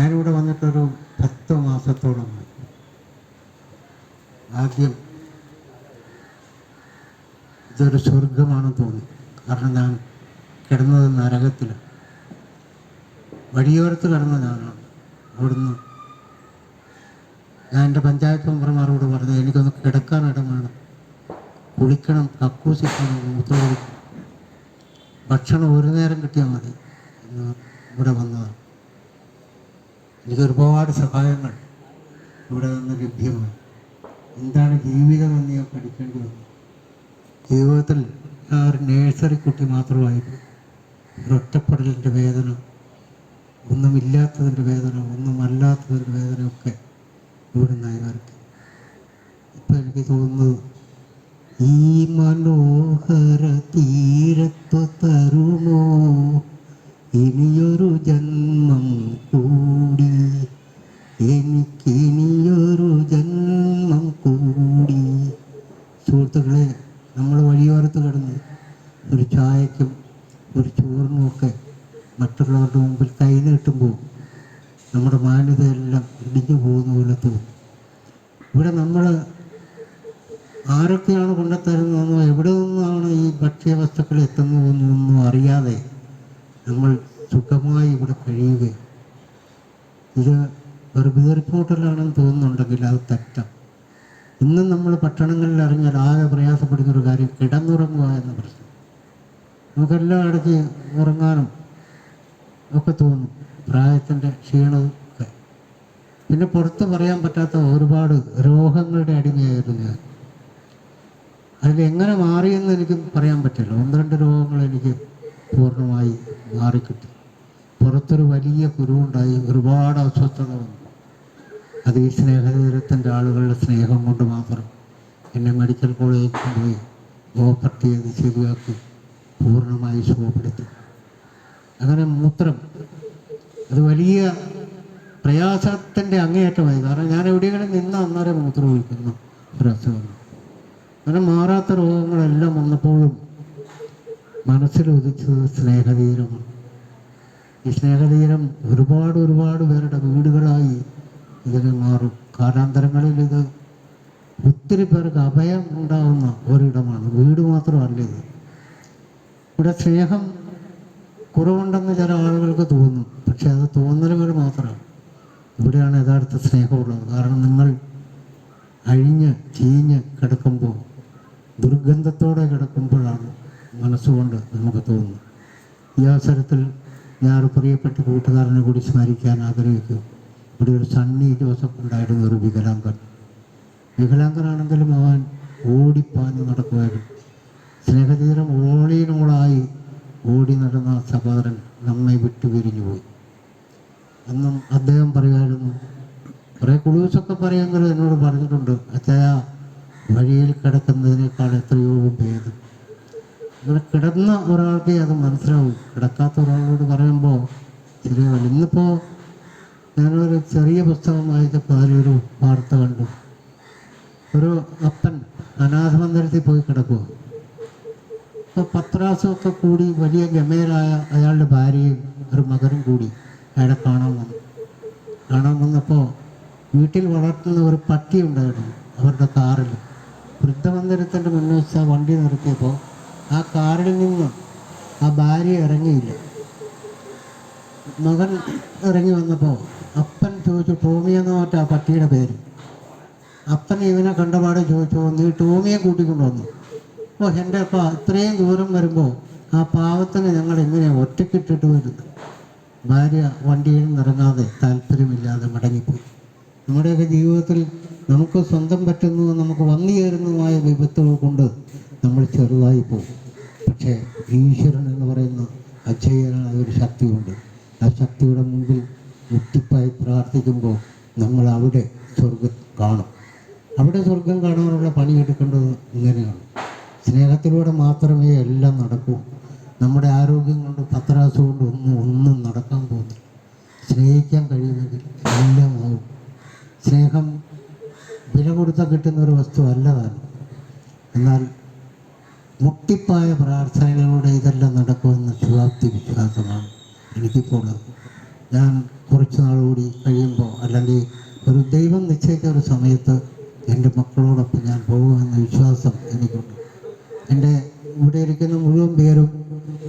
ഞാനിവിടെ വന്നിട്ടൊരു 10 മാസത്തോളമായി. ആദ്യം ഇതൊരു സ്വർഗമാണെന്ന് തോന്നി. കാരണം ഞാൻ കിടന്നത് നരകത്തിൽ, വഴിയോരത്ത് കിടന്ന ഞാനാണ്. അവിടുന്ന് ഞാൻ എൻ്റെ പഞ്ചായത്ത് മെമ്പർമാരോട് പറഞ്ഞു, എനിക്കൊന്ന് കിടക്കാൻ ഇടം വേണം, കുളിക്കണം, കക്കൂസിക്കണം, മൂത്രമൊഴിക്കണം, ഭക്ഷണം ഒരു നേരം കിട്ടിയാൽ മതി എന്ന് ഇവിടെ വന്നതാണ്. എനിക്ക് ഒരുപാട് സഹായങ്ങൾ ഇവിടെ നിന്ന് ലഭ്യമായി. എന്താണ് ജീവിതമെന്ന് ഞാൻ പഠിക്കേണ്ടി വന്നു. ജീവിതത്തിൽ ആ ഒരു നേഴ്സറി കുട്ടി മാത്രമായിരുന്നു. ഒരൊറ്റപ്പെടലിൻ്റെ വേദന, ഒന്നുമില്ലാത്തതിൻ്റെ വേദന, ഒന്നുമല്ലാത്തതിൻ്റെ വേദനയൊക്കെ ഇവിടെ നിന്നായി. ഇപ്പം എനിക്ക് തോന്നുന്നത്, ഈ മനോഹര തീരത്തു തരുമോ ഇനിയൊരു ജന്മം കൂടി, എനിക്കിനിയൊരു ജന്മം കൂടി. സുഹൃത്തുക്കളെ, നമ്മൾ വഴിയോരത്ത് കിടന്ന് ഒരു ചായക്കും ഒരു ചോറിനുമൊക്കെ മറ്റുള്ളവരുടെ മുമ്പിൽ കൈ നീട്ടുമ്പോൾ നമ്മുടെ മാന്യതയെല്ലാം ഇടിഞ്ഞു പോകുന്ന പോലെ തോന്നും. ഇവിടെ നമ്മൾ ആരൊക്കെയാണ് കൊണ്ടുത്തരുന്നതെന്നോ എവിടെ നിന്നാണ് ഈ ഭക്ഷ്യവസ്തുക്കൾ എത്തുന്നതെന്നൊന്നും അറിയാതെ നമ്മൾ സുഖമായി ഇവിടെ കഴിയുകയും, ഇത് ഒരു വീർപ്പൂട്ടലാണെന്ന് തോന്നുന്നുണ്ടെങ്കിൽ അത് തെറ്റാം. ഇന്നും നമ്മൾ പട്ടണങ്ങളിൽ അറിഞ്ഞാൽ ആകെ പ്രയാസപ്പെടുന്നൊരു കാര്യം കിടന്നുറങ്ങുക എന്ന പ്രശ്നം. നമുക്കെല്ലാം ഇടയ്ക്ക് ഉറങ്ങാനും ഒക്കെ തോന്നും, പ്രായത്തിൻ്റെ ക്ഷീണവും ഒക്കെ. പിന്നെ പുറത്ത് പറയാൻ പറ്റാത്ത ഒരുപാട് രോഗങ്ങളുടെ അടിമയായിരുന്നു ഞാൻ. അതിലെങ്ങനെ മാറിയെന്ന് എനിക്ക് പറയാൻ പറ്റില്ല. 1-2 രോഗങ്ങൾ എനിക്ക് പൂർണ്ണമായി മാറിക്കിട്ടി. പുറത്തൊരു വലിയ കുരുവുണ്ടായി, ഒരുപാട് അസ്വസ്ഥത വന്നു. അത് ഈ സ്നേഹതീരത്തിൻ്റെ ആളുകളുടെ സ്നേഹം കൊണ്ട് മാത്രം എന്നെ മെഡിക്കൽ കോളേജിൽ പോയി ഓപ്പറേറ്റ് ചെയ്ത് ശരിയാക്കി പൂർണ്ണമായി സുഖപ്പെടുത്തി. അങ്ങനെ മൂത്രം അത് വലിയ പ്രയാസത്തിൻ്റെ അങ്ങേയറ്റമായി. കാരണം ഞാൻ എവിടെയെങ്കിലും നിന്ന് അന്നേരം മൂത്രം ഒഴിക്കുന്ന ഒരസുഖം. അങ്ങനെ മാറാത്ത രോഗങ്ങളെല്ലാം വന്നപ്പോഴും മനസ്സിലുദിച്ചത് സ്നേഹതീരമാണ്. ഈ സ്നേഹതീരം ഒരുപാട് പേരുടെ വീടുകളായി ഇതിന് മാറും. കാലാന്തരങ്ങളിൽ ഇത് ഒത്തിരി പേർക്ക് അഭയം ഉണ്ടാകുന്ന ഒരിടമാണ്. വീട് മാത്രമല്ല ഇത്. ഇവിടെ സ്നേഹം കുറവുണ്ടെന്ന് ചില ആളുകൾക്ക് തോന്നും, പക്ഷെ അത് തോന്നലുകൾ മാത്രമാണ്. ഇവിടെയാണ് യഥാർത്ഥ സ്നേഹമുള്ളത്. കാരണം നിങ്ങൾ അഴിഞ്ഞ് ചീഞ്ഞ് കിടക്കുമ്പോൾ, ദുർഗന്ധത്തോടെ കിടക്കുമ്പോഴാണ് മനസ്സുകൊണ്ട് നമുക്ക് തോന്നുന്നത്. ഈ അവസരത്തിൽ ഞാൻ പ്രിയപ്പെട്ട കൂട്ടുകാരനെ കൂടി സ്മരിക്കാൻ ആഗ്രഹിക്കും. ഇവിടെ ഒരു സണ്ണി ജോസഫ് ഉണ്ടായിരുന്ന ഒരു വികലാംഗനാണെങ്കിലും അവൻ ഓടിപ്പാഞ്ഞ് നടക്കുമായിരുന്നു. സ്നേഹതീരം ഓളിനോളായി ഓടി നടന്ന സഹോദരൻ നമ്മെ വിട്ടു പിരിഞ്ഞു പോയി. അന്നും അദ്ദേഹം പറയുമായിരുന്നു, കുറേ കുളൂസൊക്കെ പറയുമെങ്കിലും എന്നോട് പറഞ്ഞിട്ടുണ്ട്, അച്ഛാ വഴിയിൽ കിടക്കുന്നതിനേക്കാൾ എത്രയോ ഭേദം. അങ്ങനെ കിടന്ന ഒരാൾക്ക് അത് മനസ്സിലാവും, കിടക്കാത്ത ഒരാളോട് പറയുമ്പോൾ ശരിയാവില്ല. ഇന്നിപ്പോൾ ഞാനൊരു ചെറിയ പുസ്തകം വായിച്ചപ്പോൾ അതിലൊരു വാർത്ത കണ്ടു. ഒരു അപ്പൻ അനാഥമന്ദിരത്തിൽ പോയി കിടക്കുക. അപ്പോൾ പത്രാസമൊക്കെ കൂടി വലിയ ഗമേരായ അയാളുടെ ഭാര്യയും ഒരു മകനും കൂടി അയാളെ കാണാൻ വന്നപ്പോൾ വീട്ടിൽ വളർത്തുന്ന ഒരു പട്ടി ഉണ്ടായിരുന്നു അവരുടെ കാറിൽ. വൃദ്ധമന്ദിരത്തിൻ്റെ മുന്നിൽ വെച്ച് ആ വണ്ടി നിർത്തിയപ്പോൾ ആ കാറിൽ നിന്ന് ആ ഭാര്യ ഇറങ്ങിയില്ല. മകൻ ഇറങ്ങി വന്നപ്പോൾ അപ്പൻ ചോദിച്ചു, ടോമിയെന്ന് പറഞ്ഞ ആ പട്ടിയുടെ പേര്. അപ്പൻ ഇവനെ കണ്ടപാടെ ചോദിച്ചു, നീ ടോമിയെ കൂട്ടിക്കൊണ്ട് വന്നു? ഓ എൻ്റെ അപ്പ, ഇത്രയും ദൂരം വരുമ്പോൾ ആ പാവത്തിന് ഞങ്ങൾ എങ്ങനെയാണ് ഒറ്റയ്ക്കിട്ടിട്ട് വരുന്നത്? ഭാര്യ വണ്ടിയിൽ നിന്ന് ഇറങ്ങാതെ താല്പര്യമില്ലാതെ മടങ്ങിപ്പോയി. നമ്മുടെയൊക്കെ ജീവിതത്തിൽ നമുക്ക് സ്വന്തം പറ്റുന്നു, നമുക്ക് വന്നു ചേരുന്നതുമായ വിപത്തുകൾ കൊണ്ട് നമ്മൾ ചെറുതായി പോകും. പക്ഷേ ഈശ്വരൻ എന്ന് പറയുന്ന അജയ്യനായ ഒരു ശക്തിയുണ്ട്. ആ ശക്തിയുടെ മുമ്പിൽ മുട്ടിപ്പായി പ്രാർത്ഥിക്കുമ്പോൾ നമ്മൾ അവിടെ സ്വർഗം കാണും. അവിടെ സ്വർഗം കാണാനുള്ള പണിയെടുക്കേണ്ടത് ഇങ്ങനെയാണ്. സ്നേഹത്തിലൂടെ മാത്രമേ എല്ലാം നടക്കൂ. നമ്മുടെ ആരോഗ്യം കൊണ്ട് പത്രാസ് കൊണ്ട് ഒന്നും നടക്കാൻ പോകുന്നില്ല. സ്നേഹിക്കാൻ കഴിയുമെങ്കിൽ എല്ലാം ആവും. സ്നേഹം വില കൊടുത്താൽ കിട്ടുന്ന ഒരു വസ്തു അല്ലതാണ്. എന്നാൽ മുട്ടിപ്പായ പ്രാർത്ഥനകളിലൂടെ ഇതെല്ലാം നടക്കുമെന്ന ശുഭാപ്തി വിശ്വാസമാണ് എനിക്കിപ്പോൾ. ഞാൻ കുറച്ച് നാളുകൂടി കഴിയുമ്പോൾ, അല്ലെങ്കിൽ ഒരു ദൈവം നിശ്ചയിച്ച ഒരു സമയത്ത് എൻ്റെ മക്കളോടൊപ്പം ഞാൻ പോകുമെന്ന വിശ്വാസം എനിക്കുണ്ട്. എൻ്റെ ഇവിടെ ഇരിക്കുന്ന മുഴുവൻ പേരും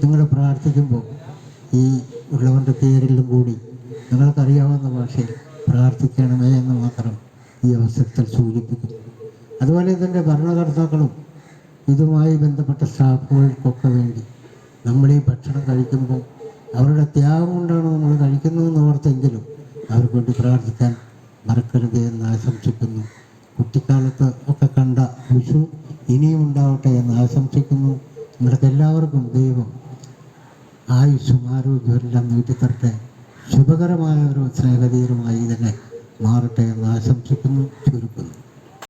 നിങ്ങൾ പ്രാർത്ഥിക്കുമ്പോൾ ഈ ഉള്ളവൻ്റെ പേരിലും കൂടി നിങ്ങൾക്കറിയാവുന്ന ഭാഷയിൽ പ്രാർത്ഥിക്കണമേ എന്ന് മാത്രം ഈ അവസരത്തിൽ സൂചിപ്പിക്കുന്നു. അതുപോലെ ഇതിൻ്റെ ഭരണകർത്താക്കളും ഇതുമായി ബന്ധപ്പെട്ട സ്റ്റാഫുകൾക്കൊക്കെ വേണ്ടി നമ്മൾ ഈ ഭക്ഷണം കഴിക്കുമ്പോൾ അവരുടെ ത്യാഗം കൊണ്ടാണ് നമ്മൾ കഴിക്കുന്നതെന്ന് ഓർത്തെങ്കിലും അവർക്ക് വേണ്ടി പ്രാർത്ഥിക്കാൻ മറക്കരുത് എന്ന് ആശംസിക്കുന്നു. കുട്ടിക്കാലത്ത് ഒക്കെ കണ്ട വിഷു ഇനിയും ഉണ്ടാവട്ടെ എന്ന് ആശംസിക്കുന്നു. നിങ്ങൾക്ക് എല്ലാവർക്കും ദൈവം ആയുസ്സും ആരോഗ്യവും എല്ലാം നീട്ടിത്തരട്ടെ. ശുഭകരമായ ഒരു സ്നേഹതീരമായി തന്നെ മാറട്ടെ എന്ന് ആശംസിക്കുന്നു, ചുരുക്കുന്നു.